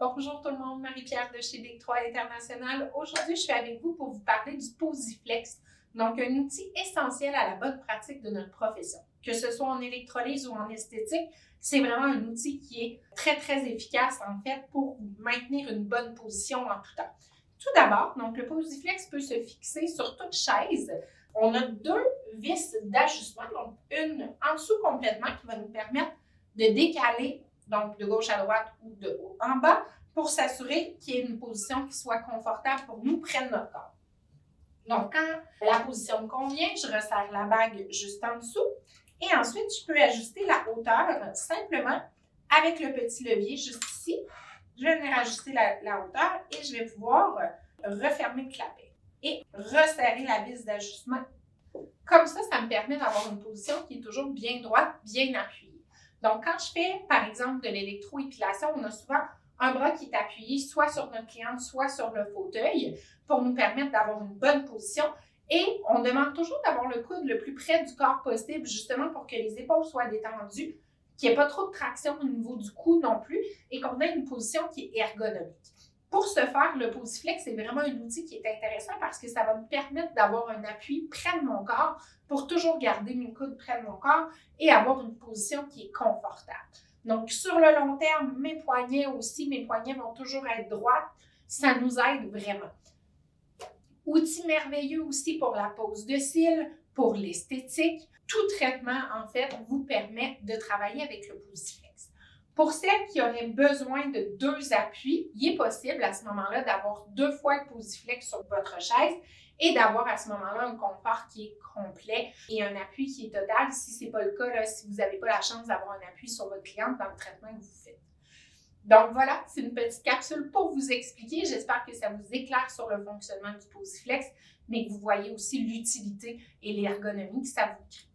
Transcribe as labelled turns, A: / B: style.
A: Bonjour tout le monde, Marie-Pierre de chez Big 3 International. Aujourd'hui, je suis avec vous pour vous parler du Posiflex, donc un outil essentiel à la bonne pratique de notre profession. Que ce soit en électrolyse ou en esthétique, c'est vraiment un outil qui est très, très efficace en fait pour maintenir une bonne position en tout temps. Tout d'abord, donc le Posiflex peut se fixer sur toute chaise. On a deux vis d'ajustement, donc une en dessous complètement qui va nous permettre de décaler donc de gauche à droite ou de haut en bas, pour s'assurer qu'il y ait une position qui soit confortable pour nous près de notre corps. Donc, quand la position me convient, je resserre la bague juste en dessous et ensuite, je peux ajuster la hauteur simplement avec le petit levier juste ici. Je vais venir ajuster la hauteur et je vais pouvoir refermer le clapet et resserrer la vis d'ajustement. Comme ça me permet d'avoir une position qui est toujours bien droite, bien appuyée. Donc, quand je fais, par exemple, de l'électroépilation, on a souvent un bras qui est appuyé soit sur notre cliente, soit sur le fauteuil pour nous permettre d'avoir une bonne position. Et on demande toujours d'avoir le coude le plus près du corps possible, justement pour que les épaules soient détendues, qu'il n'y ait pas trop de traction au niveau du cou non plus et qu'on ait une position qui est ergonomique. Pour ce faire, le Posiflex, c'est vraiment un outil qui est intéressant parce que ça va me permettre d'avoir un appui près de mon corps pour toujours garder mes coudes près de mon corps et avoir une position qui est confortable. Donc, sur le long terme, mes poignets vont toujours être droits. Ça nous aide vraiment. Outil merveilleux aussi pour la pose de cils, pour l'esthétique. Tout traitement, en fait, vous permet de travailler avec le Posiflex. Pour celles qui auraient besoin de deux appuis, il est possible à ce moment-là d'avoir 2 fois le Posiflex sur votre chaise et d'avoir à ce moment-là un confort qui est complet et un appui qui est total. Si ce n'est pas le cas, là, si vous n'avez pas la chance d'avoir un appui sur votre cliente dans le traitement que vous faites. Donc voilà, c'est une petite capsule pour vous expliquer. J'espère que ça vous éclaire sur le fonctionnement du Posiflex, mais que vous voyez aussi l'utilité et l'ergonomie que ça vous crée.